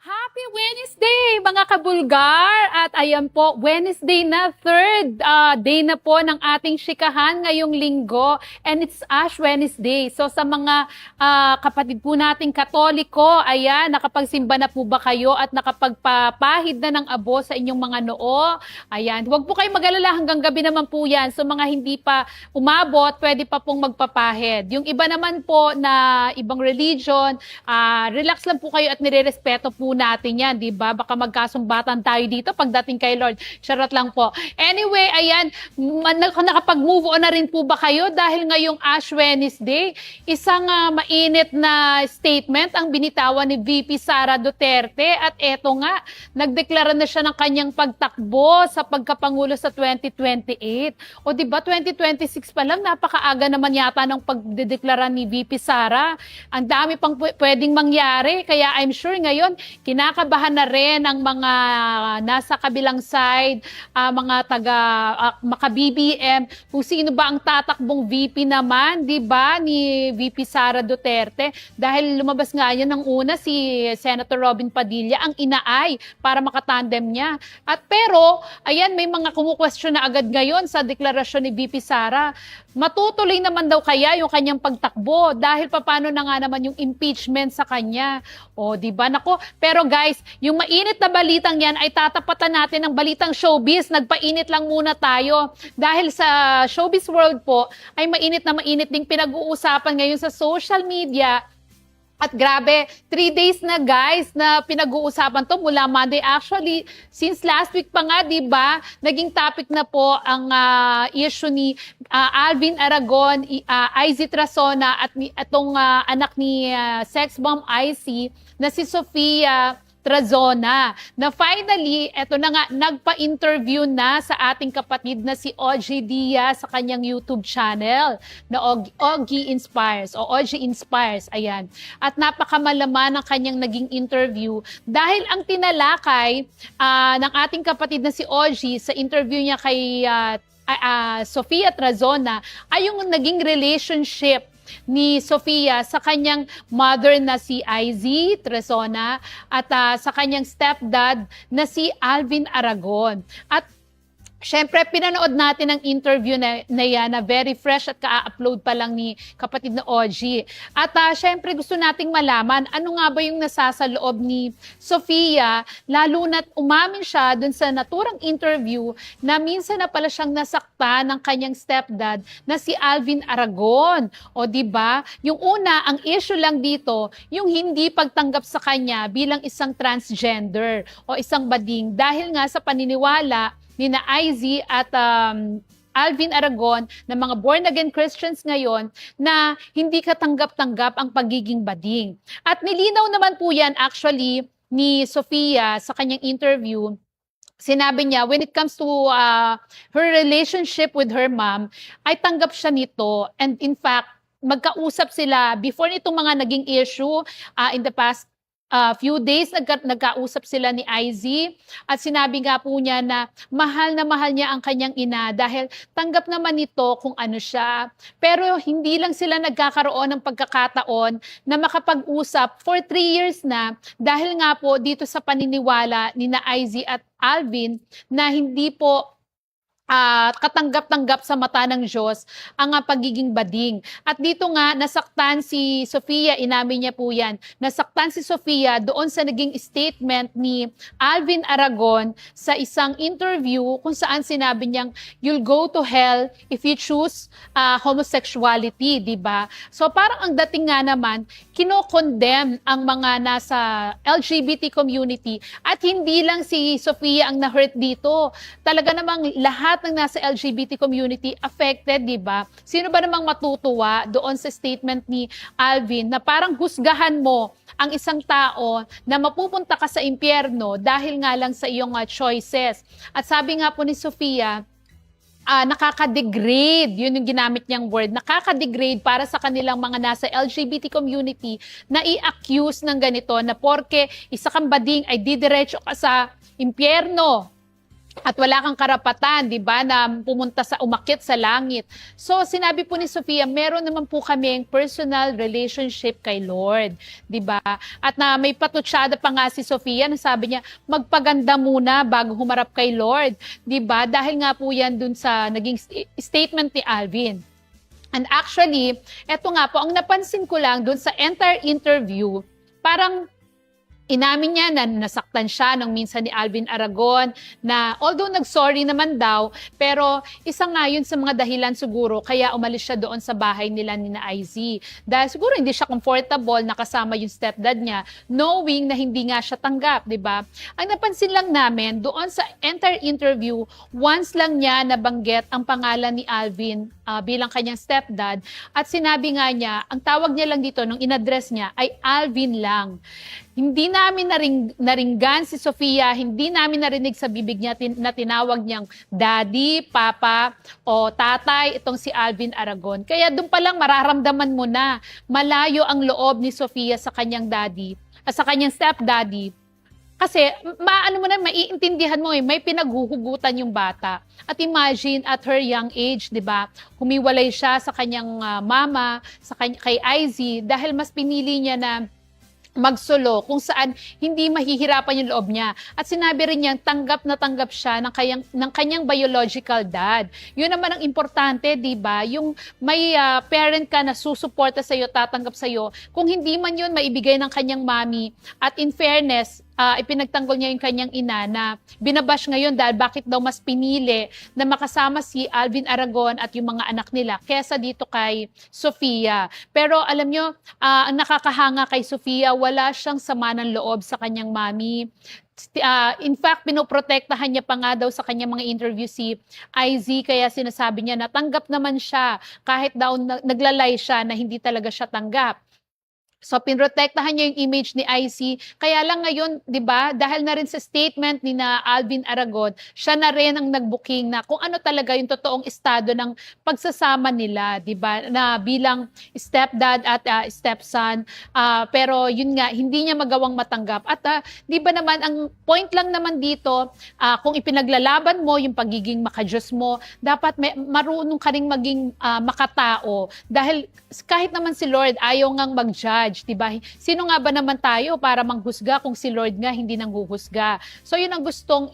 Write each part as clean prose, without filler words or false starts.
Happy Wednesday, mga kabulgar! At ayan po, Wednesday na, third day na po ng ating shikahan ngayong linggo. And it's Ash Wednesday. So sa mga kapatid po nating Katoliko, ayan, nakapagsimba na po ba kayo at nakapagpapahid na ng abo sa inyong mga noo? Ayan, huwag po kayong mag-alala, hanggang gabi naman po yan. So mga hindi pa umabot, pwede pa pong magpapahid. Yung iba naman po na ibang religion, relax lang po kayo at nire-respeto po natin yan, di ba? Baka magkasumbatan tayo dito pagdating kay Lord. Charot lang po. Anyway, ayan, nakapag-move on na rin po ba kayo dahil ngayong Ash Wednesday, isang mainit na statement ang binitawan ni VP Sara Duterte at eto nga, nagdeklara na siya ng kanyang pagtakbo sa pagkapangulo sa 2028. O di ba 2026 pa lang, napakaaga naman yata ng pagdedeklara ni VP Sara. Ang dami pang pwedeng mangyari, kaya I'm sure ngayon kinakabahan na rin ang mga nasa kabilang side, mga taga maka-BBM, kung sino ba ang tatakbong VP naman, di ba, ni VP Sara Duterte. Dahil lumabas nga yan ng una si Senator Robin Padilla, ang inaay para makatandem niya. At pero, ayan, may mga kumu-question na agad ngayon sa deklarasyon ni VP Sara. Matutuloy naman daw kaya yung kanyang pagtakbo dahil paano na nga naman yung impeachment sa kanya. O, di ba? Nako, pero guys, yung mainit na balitang yan ay tatapatan natin ng balitang showbiz. Nagpainit lang muna tayo dahil sa showbiz world po ay mainit na mainit ding pinag-uusapan ngayon sa social media. At grabe, 3 days na guys na pinag-uusapan to mula Monday. Actually, since last week pa nga, di ba, naging topic na po ang issue ni Alvin Aragon, IZ Trasona at itong anak ni sex bomb IC na si Sofia Trazona, na finally, eto na nga, nagpa-interview na sa ating kapatid na si OG Diaz sa kanyang YouTube channel na OG Inspires o OG Inspires, ayan. At napakamalaman ang kanyang naging interview dahil ang tinalakay ng ating kapatid na si OG sa interview niya kay Sofia Trazona ay yung naging relationship ni Sofia sa kanyang mother na si IZ Trasona at sa kanyang stepdad na si Alvin Aragon. At syempre, pinanood natin ang interview na yan na very fresh at ka-upload pa lang ni kapatid na OG. At syempre, gusto nating malaman ano nga ba yung nasasaloob ni Sofia, lalo na't umamin siya dun sa naturang interview na minsan na pala siyang nasakta ng kanyang stepdad na si Alvin Aragon. O di ba? Yung una, ang issue lang dito, yung hindi pagtanggap sa kanya bilang isang transgender o isang bading dahil nga sa paniniwala ni na IZ at Alvin Aragon na mga born-again Christians ngayon na hindi katanggap-tanggap ang pagiging bading. At nilinaw naman po yan actually ni Sofia sa kanyang interview. Sinabi niya, when it comes to her relationship with her mom, ay tanggap siya nito. And in fact, magkausap sila before nitong mga naging issue in the past few days, nagkausap sila ni IZ at sinabi nga po niya na mahal niya ang kanyang ina dahil tanggap naman nito kung ano siya. Pero hindi lang sila nagkakaroon ng pagkakataon na makapag-usap for 3 years na dahil nga po dito sa paniniwala ni na IZ at Alvin na hindi po katanggap-tanggap sa mata ng Diyos ang pagiging bading. At dito nga, nasaktan si Sofia, inamin niya po yan, nasaktan si Sofia doon sa naging statement ni Alvin Aragon sa isang interview kung saan sinabi niyang, you'll go to hell if you choose homosexuality, di ba? So parang ang dating nga naman, kino-condemn ang mga nasa LGBT community at hindi lang si Sofia ang na-hurt dito. Talaga namang lahat ng nasa LGBT community affected, di ba? Sino ba namang matutuwa doon sa statement ni Alvin na parang husgahan mo ang isang tao na mapupunta ka sa impyerno dahil nga lang sa iyong choices. At sabi nga po ni Sofia, nakaka-degrade, yun yung ginamit niyang word, nakaka-degrade para sa kanilang mga nasa LGBT community na i-accuse ng ganito na porke isa kang bading ay didiretso ka sa impyerno at wala kang karapatan, di ba, na pumunta sa umakyat sa langit. So, sinabi po ni Sofia, meron naman po kaming personal relationship kay Lord, di ba? At na may patutsada pa nga si Sofia na sabi niya, magpaganda muna bago humarap kay Lord, di ba? Dahil nga po yan dun sa naging statement ni Alvin. And actually, eto nga po, ang napansin ko lang dun sa entire interview, parang inamin niya na nasaktan siya nung minsan ni Alvin Aragon na although nag-sorry naman daw, pero isa nga yun sa mga dahilan siguro kaya umalis siya doon sa bahay nila ni na IZ. Dahil siguro hindi siya comfortable nakasama yung stepdad niya, knowing na hindi nga siya tanggap, di ba? Ang napansin lang namin, doon sa entire interview, once lang niya nabanggit ang pangalan ni Alvin bilang kanyang stepdad at sinabi nga niya, ang tawag niya lang dito nung in-address niya ay Alvin lang. Hindi namin naringgan si Sofia, hindi namin narinig sa bibig niya na tinawag niyang daddy, papa, o tatay, itong si Alvin Aragon. Kaya doon pa lang mararamdaman mo na malayo ang loob ni Sofia sa kanyang daddy, sa kanyang stepdaddy. Kasi maano mo na, maiintindihan mo may pinaghuhugutan yung bata. At imagine at her young age, 'di ba? Humiwalay siya sa kanyang mama, kay IZ dahil mas pinili niya na magsolo kung saan hindi mahihirapan yung loob niya. At sinabi rin niyang tanggap na tanggap siya ng kanyang biological dad. Yun naman ang importante, di ba? Yung may parent ka na susuporta sa'yo, tatanggap sa'yo. Kung hindi man yun maibigay ng kanyang mami. At in fairness, ipinagtanggol niya yung kanyang ina na binabash ngayon dahil bakit daw mas pinili na makasama si Alvin Aragon at yung mga anak nila kesa dito kay Sofia. Pero alam nyo, ang nakakahanga kay Sofia, wala siyang sama ng loob sa kanyang mami. In fact, pinoprotektahan niya pa nga daw sa kanyang mga interview si IZ, kaya sinasabi niya na tanggap naman siya kahit daw naglalay siya na hindi talaga siya tanggap. So, pinrotektahan niya yung image ni IC. Kaya lang ngayon, di ba, dahil na rin sa statement ni na Alvin Aragon, siya na rin ang nag-booking na kung ano talaga yung totoong estado ng pagsasama nila, di ba, na bilang stepdad at stepson. Pero yun nga, hindi niya magawang matanggap. At di ba naman, ang point lang naman dito, kung ipinaglalaban mo yung pagiging makajos mo, dapat marunong ka rin maging makatao. Dahil kahit naman si Lord, ayaw ngang mag-judge. Diba? Sino nga ba naman tayo para manghusga kung si Lord nga hindi nanghuhusga? So yun ang gustong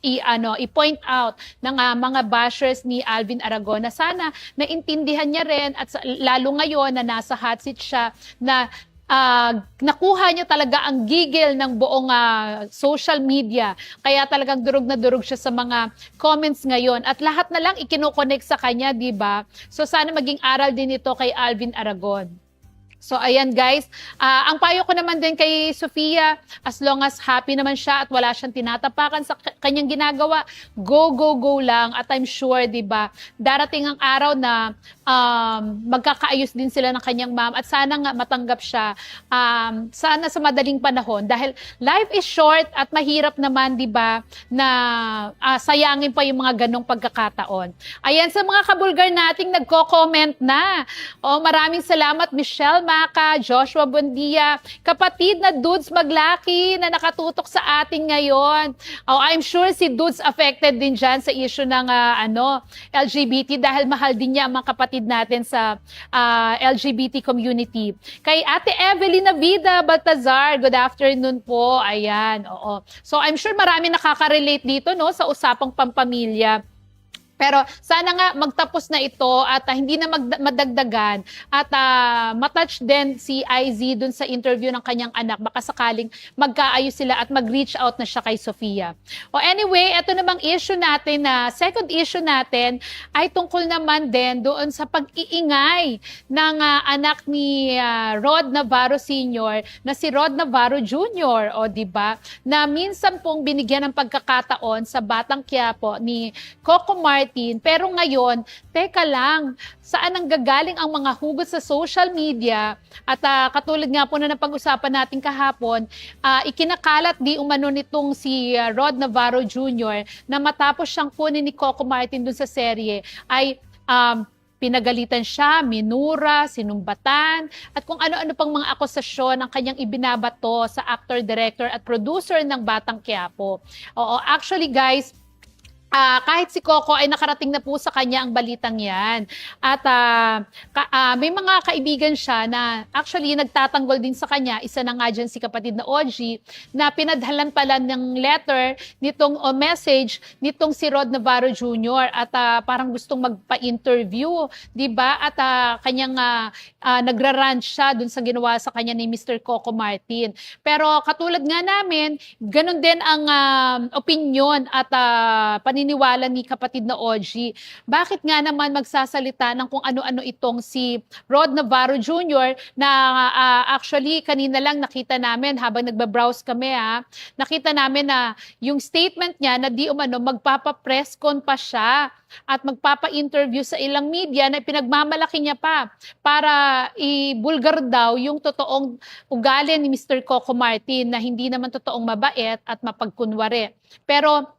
i-point out ng mga bashers ni Alvin Aragon na sana naintindihan niya rin at lalo ngayon na nasa hot seat siya na nakuha niya talaga ang gigil ng buong social media. Kaya talagang durog na durog siya sa mga comments ngayon. At lahat na lang ikinokonek sa kanya, di ba? So sana maging aral din ito kay Alvin Aragon. So, ayan guys, ang payo ko naman din kay Sofia, as long as happy naman siya at wala siyang tinatapakan sa kanyang ginagawa, go, go, go lang. At I'm sure, di ba, darating ang araw na magkakaayos din sila ng kanyang mom at sana nga matanggap siya, sana sa madaling panahon. Dahil life is short at mahirap naman, di ba, na sayangin pa yung mga ganong pagkakataon. Ayan, sa mga kabulgar nating nagko-comment na. Maraming salamat, Michelle Maka, Joshua Bondia, kapatid na Dudes Maglaki na nakatutok sa atin ngayon. I'm sure si Dudes affected din dyan sa issue ng LGBT dahil mahal din niya ang mga kapatid natin sa LGBT community. Kay Ate Evelyn Navida Baltazar, good afternoon po. Ayan, oo. So I'm sure marami nakaka-relate dito no sa usapang pampamilya. Pero sana nga magtapos na ito at hindi na madagdagan at matouch din si IZ dun sa interview ng kanyang anak. Baka sakaling magkaayos sila at mag-reach out na siya kay Sofia. Anyway, ito namang issue natin na second issue natin ay tungkol naman din doon sa pag-iingay ng anak ni Rod Navarro Sr. na si Rod Navarro Jr. O diba? Na minsan pong binigyan ng pagkakataon sa Batang Quiapo ni Coco Martin Martin. Pero ngayon, teka lang, saan ang gagaling ang mga hugot sa social media? At katulad nga po na napag-usapan natin kahapon, ikinakalat di umano nitong si Rod Navarro Jr. na matapos siyang kunin ni Coco Martin dun sa serye ay pinagalitan siya, minura, sinumbatan, at kung ano-ano pang mga akusasyon ang kanyang ibinabato sa actor, director at producer ng Batang Quiapo. Oo, actually guys, kahit si Coco ay nakarating na po sa kanya ang balitang yan. At may mga kaibigan siya na actually nagtatanggol din sa kanya. Isa na nga dyan si kapatid na OG na pinadhalan pala ng letter nitong o message nitong si Rod Navarro Jr. At parang gustong magpa-interview, di ba? At kanyang nagrarant siya dun sa ginawa sa kanya ni Mr. Coco Martin. Pero katulad nga namin, ganun din ang opinion at paniniwala ni kapatid na OG. Bakit nga naman magsasalita ng kung ano-ano itong si Rod Navarro Jr. na actually kanina lang nakita namin habang nagbabrowse kami nakita namin na yung statement niya na di umano magpapa-press con pa siya at magpapa-interview sa ilang media na pinagmamalaki niya pa para ibulgar daw yung totoong ugali ni Mr. Coco Martin na hindi naman totoong mabait at mapagkunwari. Pero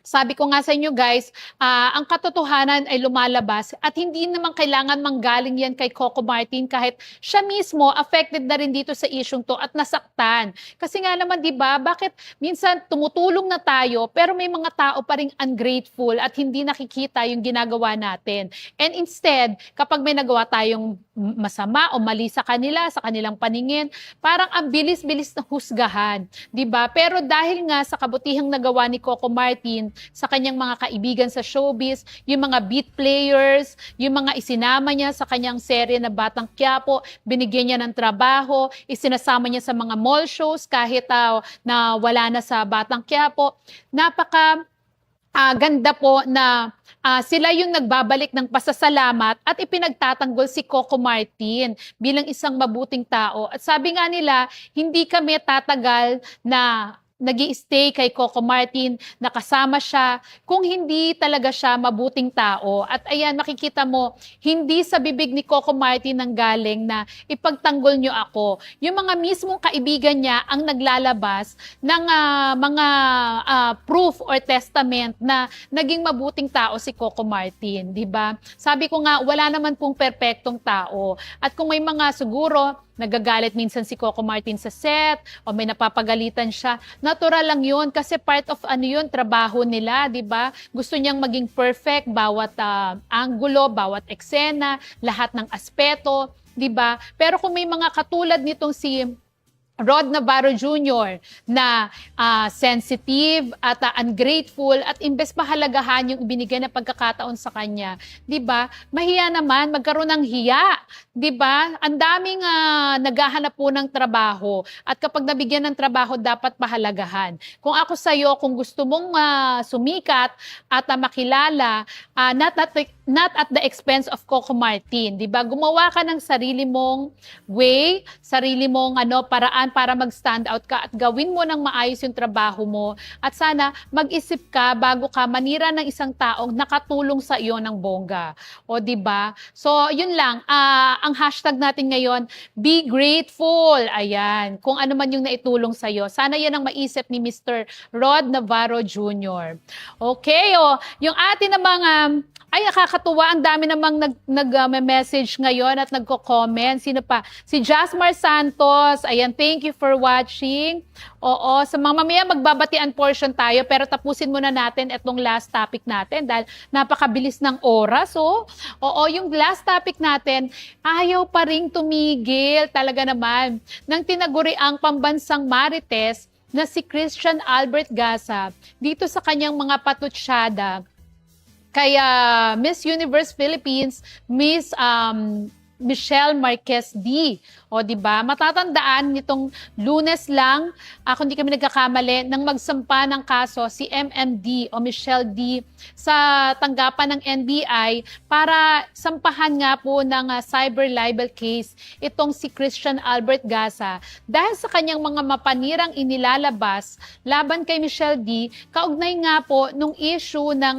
sabi ko nga sa inyo guys, ang katotohanan ay lumalabas at hindi naman kailangan manggaling yan kay Coco Martin kahit siya mismo affected na rin dito sa isyong to at nasaktan. Kasi nga naman 'di ba, bakit minsan tumutulong na tayo pero may mga tao pa ring ungrateful at hindi nakikita yung ginagawa natin. And instead, kapag may nagawa tayong masama o mali sa kanila, sa kanilang paningin, parang ang bilis-bilis na husgahan, 'di ba? Pero dahil nga sa kabutihang nagawa ni Coco Martin sa kanyang mga kaibigan sa showbiz, yung mga beat players, yung mga isinama niya sa kanyang serye na Batang Quiapo, binigyan niya ng trabaho, isinasama niya sa mga mall shows kahit na wala na sa Batang Quiapo. Napaka ganda po na sila yung nagbabalik ng pasasalamat at ipinagtatanggol si Coco Martin bilang isang mabuting tao. At sabi nga nila, hindi kami tatagal na nag-i-stay kay Coco Martin, nakasama siya, kung hindi talaga siya mabuting tao. At ayan, makikita mo, hindi sa bibig ni Coco Martin nang galing na ipagtanggol nyo ako. Yung mga mismong kaibigan niya ang naglalabas ng mga proof or testament na naging mabuting tao si Coco Martin, di ba? Sabi ko nga, wala naman pong perpektong tao. At kung may mga siguro, nagagalit minsan si Coco Martin sa set o may napapagalitan siya. Natural lang yun kasi part of trabaho nila, di ba? Gusto niyang maging perfect bawat anggulo, bawat eksena, lahat ng aspeto, di ba? Pero kung may mga katulad nitong si Rod Navarro Jr. na sensitive at ungrateful at imbes mahalagahan yung ibinigay na pagkakataon sa kanya, 'di ba? Mahiya naman magkaroon ng hiya, 'di ba? Ang daming naghahanap po ng trabaho at kapag nabigyan ng trabaho dapat pahalagahan. Kung ako sa iyo, kung gusto mong sumikat at makilala, not at the expense of Coco Martin, 'di ba? Gumawa ka ng sarili mong way, sarili mong paraan para mag-stand out ka at gawin mo ng maayos yung trabaho mo at sana mag-isip ka bago ka manira ng isang taong nakatulong sa iyo ng bongga. O 'di ba? So, yun lang. Ang hashtag natin ngayon, be grateful. Ayan, kung ano man yung naitulong sa iyo. Sana 'yan ang maisip ni Mr. Rod Navarro Jr. Okay, yung atin namang ay, nakakatuwa. Ang dami namang nag-message ngayon at nagko-comment. Sino pa? Si Jasmar Santos. Ayan, thank you for watching. Oo, sa mga mamaya magbabatian portion tayo pero tapusin muna natin itong last topic natin dahil napakabilis ng oras. Oo, yung last topic natin, ayaw pa ring tumigil talaga naman ng tinaguriang pambansang marites na si Christian Albert Gasa dito sa kanyang mga patutsyada kaya Miss Universe Philippines, Miss Michelle Marquez D. O, di ba? Matatandaan nitong Lunes lang, kung di kami nagkakamali, nang magsampa ng kaso si MMD o Michelle D sa tanggapan ng NBI para sampahan nga po ng cyber libel case itong si Christian Albert Gaza dahil sa kanyang mga mapanirang inilalabas laban kay Michelle D, kaugnay nga po nung issue ng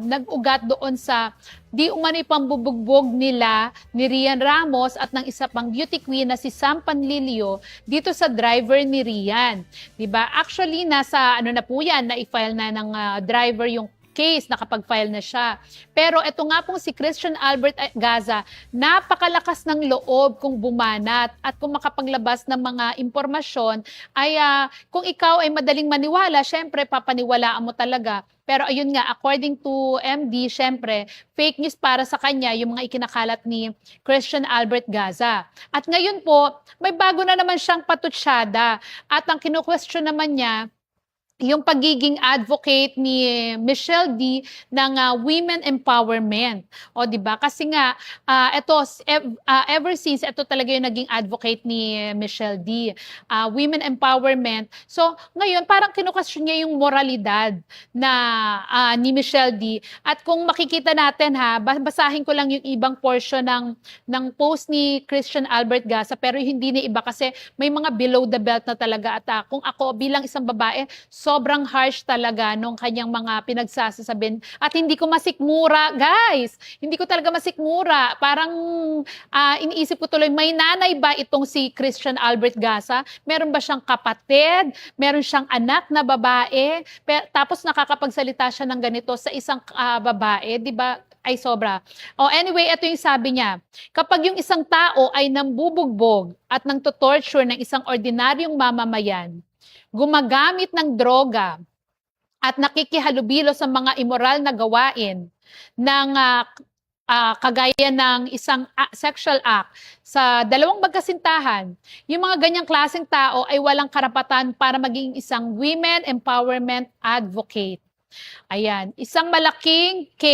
nag-ugat doon sa di umano'y pambubugbog nila ni Rian Ramos at ng isa pang beauty queen na si Sam Panlilio dito sa driver ni Rian. 'Di ba? Actually nasa na po 'yan, na-file na ng driver yung case, nakapag-file na siya. Pero ito nga pong si Christian Albert Gaza, napakalakas ng loob kung bumanat at kung makapaglabas ng mga impormasyon ay kung ikaw ay madaling maniwala, syempre papaniwalaan mo talaga. Pero ayun nga, according to MD, syempre, fake news para sa kanya yung mga ikinakalat ni Christian Albert Gaza. At ngayon po, may bago na naman siyang patutsada. At ang kinu-question naman niya, yung pagiging advocate ni Michelle D ng women empowerment. O, di ba? Kasi nga, ever since, ito talaga yung naging advocate ni Michelle D. Women empowerment. So, ngayon, parang kinukasyon niya yung moralidad na ni Michelle D. At kung makikita natin, basahin ko lang yung ibang portion ng post ni Christian Albert Gaza, pero hindi ni iba kasi may mga below the belt na talaga. At kung ako bilang isang babae, sobrang harsh talaga nung kanyang mga pinagsasasabi. At hindi ko masikmura, guys. Hindi ko talaga masikmura. Parang iniisip ko tuloy, may nanay ba itong si Christian Albert Gaza? Meron ba siyang kapatid? Meron siyang anak na babae? Tapos nakakapagsalita siya ng ganito sa isang babae, di ba? Ay sobra. Anyway, ito yung sabi niya. Kapag yung isang tao ay nambubugbog at nang torture ng isang ordinaryong mamamayan, gumagamit ng droga at nakikihalubilo sa mga immoral na gawain ng kagaya ng isang sexual act sa dalawang magkasintahan, yung mga ganyang klaseng tao ay walang karapatan para maging isang women empowerment advocate. Ayan, isang malaking K.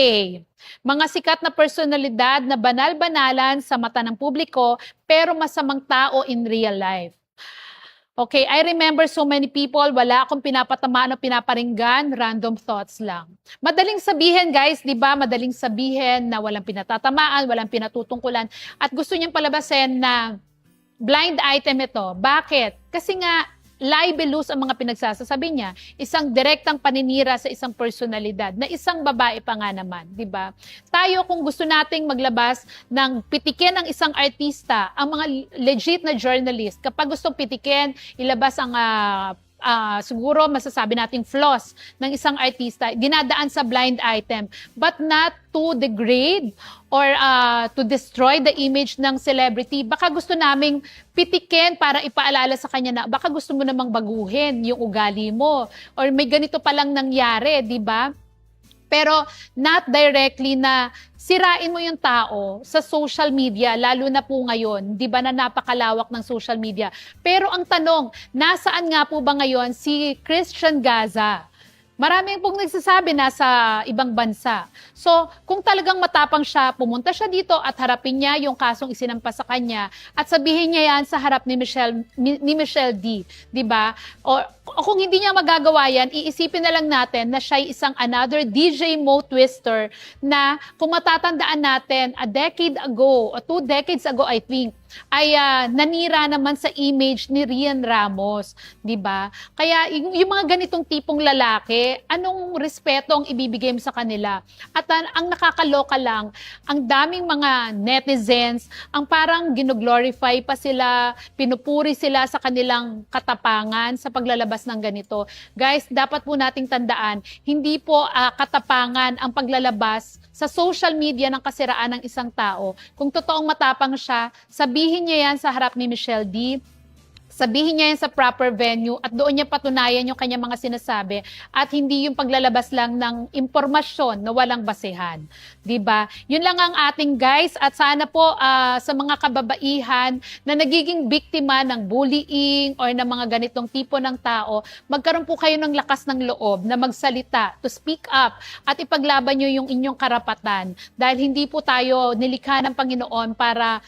Mga sikat na personalidad na banal-banalan sa mata ng publiko pero masamang tao in real life. Okay, I remember so many people, wala akong pinapatamaan o pinaparinggan, random thoughts lang. Madaling sabihin guys, di ba? Madaling sabihin na walang pinatatamaan, walang pinatutungkulan. At gusto niyang palabasin na blind item ito. Bakit? Kasi nga, libelous ang mga pinagsasasabi niya, isang direktang paninira sa isang personalidad, na isang babae pa nga naman, di ba? Tayo kung gusto nating maglabas ng pitikin ng isang artista, ang mga legit na journalist, kapag gustong pitikin, ilabas ang siguro masasabi nating flaws ng isang artista, dinadaan sa blind item, but not to degrade or to destroy the image ng celebrity. Baka gusto naming pitikin para ipaalala sa kanya na baka gusto mo namang baguhin yung ugali mo or may ganito palang nangyari, di ba? Pero not directly na sirain mo yung tao sa social media, lalo na po ngayon, di ba na napakalawak ng social media. Pero ang tanong, nasaan nga po ba ngayon si Christian Gaza? Maraming pong nagsasabi nasa ibang bansa. So, kung talagang matapang siya, pumunta siya dito at harapin niya yung kasong isinampas sa kanya at sabihin niya yan sa harap ni Michelle D. Diba? O kung hindi niya magagawa yan, iisipin na lang natin na siya isang another DJ Mo Twister na kung matatandaan natin, a decade ago, o 2 decades ago I think, ay nanira naman sa image ni Rian Ramos, 'di ba? Kaya yung mga ganitong tipong lalaki, anong respeto ang ibibigay mo sa kanila? At ang nakakaloka lang, ang daming mga netizens, ang parang gino-glorify pa sila, pinupuri sila sa kanilang katapangan sa paglalabas ng ganito. Guys, dapat po nating tandaan, hindi po katapangan ang paglalabas sa social media ng kasiraan ng isang tao. Kung totoong matapang siya, sabihin niya yan sa harap ni Michelle D, sabihin niya yan sa proper venue at doon niya patunayan yung kanya mga sinasabi at hindi yung paglalabas lang ng impormasyon na walang basehan. 'Di ba? Yun lang ang ating guys at sana po sa mga kababaihan na nagiging biktima ng bullying or ng mga ganitong tipo ng tao, magkaroon po kayo ng lakas ng loob na magsalita, to speak up at ipaglaban niyo yung inyong karapatan dahil hindi po tayo nilikha ng Panginoon para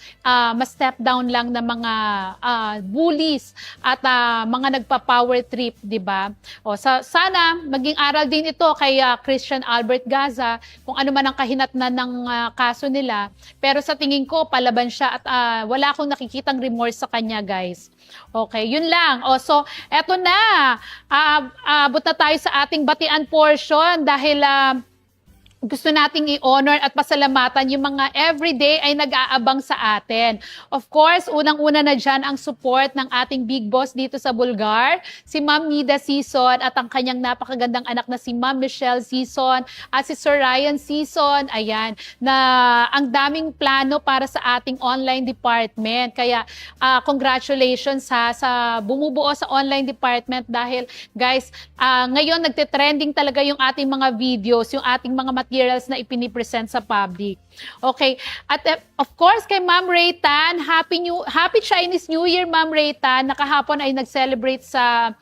ma-step down lang ng mga bullies at mga nagpa-power trip, 'di ba? O sana maging aral din ito kay Christian Albert Gaza kung ano man ang kahinatnan ng kaso nila. Pero sa tingin ko palaban siya at wala akong nakikitang remorse sa kanya, guys. Okay, yun lang. O so eto na. Abot na tayo sa ating batian portion dahil gusto nating i-honor at pasalamatan yung mga everyday ay nag-aabang sa atin. Of course, unang-una na dyan ang support ng ating big boss dito sa Bulgar, si Ma'am Nida Sison at ang kanyang napakagandang anak na si Ma'am Michelle Sison at si Sir Ryan Sison. Ayan, na ang daming plano para sa ating online department. Kaya congratulations sa bumubuo sa online department dahil guys, ngayon nagte-trending talaga yung ating mga videos, yung ating mga materials na ipinipresent sa public. Okay. At of course, kay Ma'am Raytan, Happy Chinese New Year, Ma'am Raytan. Nakahapon ay nag-celebrate sa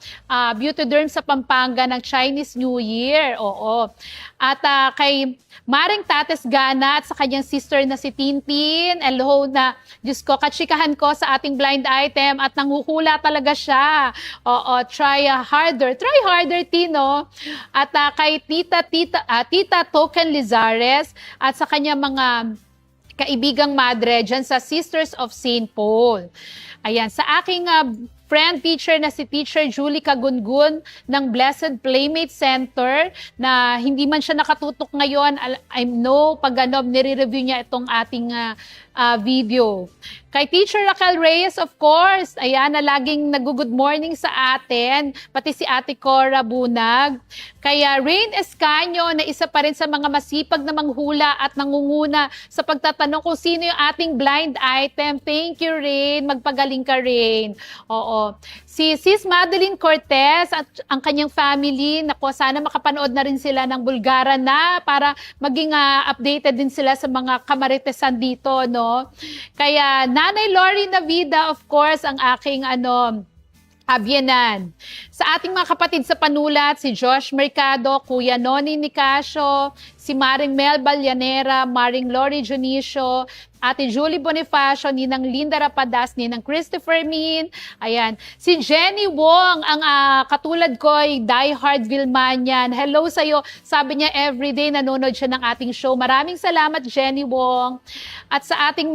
Beautyderm sa Pampanga ng Chinese New Year. Oo. At kay Maring Tates Gana at sa kanyang sister na si Tintin. Hello na, Diyos ko, katsikahan ko sa ating blind item at nanghuhula talaga siya. Oo, try harder, Tino. At kay Tita Token Lizares at sa kanya mga kaibigang madre dyan sa Sisters of St. Paul. Ayan, sa aking friend teacher na si Teacher Julie Kagungun ng Blessed Playmate Center na hindi man siya nakatutok ngayon, I know pag nire-review niya itong ating video. Kay Teacher Raquel Reyes, of course, ayan, na laging nag-good morning sa atin, pati si Ate Cora Bunag. Kaya Rain Escanio, na isa pa rin sa mga masipag na manghula at nangunguna sa pagtatanong kung sino yung ating blind item. Thank you, Rain. Magpagaling ka, Rain. Oo. Si Sis Madeline Cortez at ang kanyang family, naku, sana makapanood na rin sila ng Bulgara na para maging updated din sila sa mga kamaritesan dito, no? Kaya Nanay Lori Navida, of course, ang aking abyenan. Sa ating mga kapatid sa panulat, si Josh Mercado, Kuya Noni Nicasio, si Maring Mel Balyanera, Maring Lori Junicio, Ate Julie Bonifacio, Ninang Linda Rapadas, Ninang Christopher Min, ayan. Si Jenny Wong, ang katulad ko ay diehard Vilmanian. Hello sa'yo. Sabi niya everyday nanonood siya ng ating show. Maraming salamat, Jenny Wong. At sa ating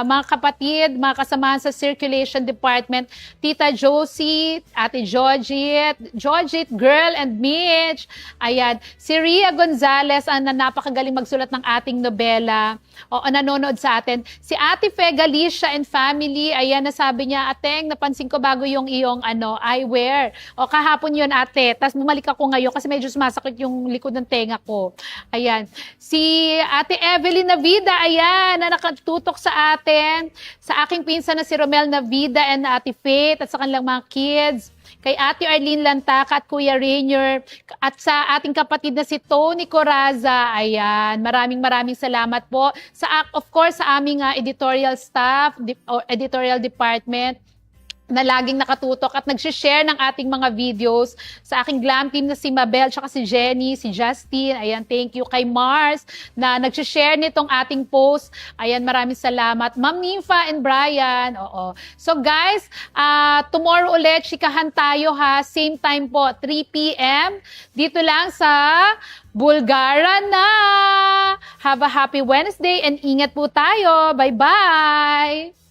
mga kapatid, mga kasamahan sa Circulation Department, Tita Josie, Ate Georgette, Girl and Mitch, ayan. Si Ria Gonzalez, ang napakagaling magsulat ng ating nobela. O nanonood sa atin. Si Ate Fe Galicia and family, ayan, nasabi niya, Ateng, napansin ko bago yung iyong eyewear. O kahapon yun, ate. Tapos bumalik ako ngayon kasi medyo sumasakit yung likod ng tenga ko. Ayan. Si Ate Evelyn Navida, ayan, na nakatutok sa atin. Sa aking pinsan na si Romel Navida and Ate Faith at sa kanilang mga kids. Kay Ate Arlene Lantaka at Kuya Rainier, at sa ating kapatid na si Tony Coraza. Ayan, maraming salamat po. Of course, sa aming editorial staff, editorial department, na laging nakatutok at nag-share ng ating mga videos sa aking glam team na si Mabel, tsaka si Jenny, si Justin. Ayan, thank you. Kay Mars na nag-share nitong ating post. Ayan, maraming salamat. Ma'am Nympha and Brian. Oo. So guys, tomorrow ulit, chikahan tayo ha. Same time po, 3 p.m. Dito lang sa Bulgara na. Have a happy Wednesday and ingat po tayo. Bye-bye!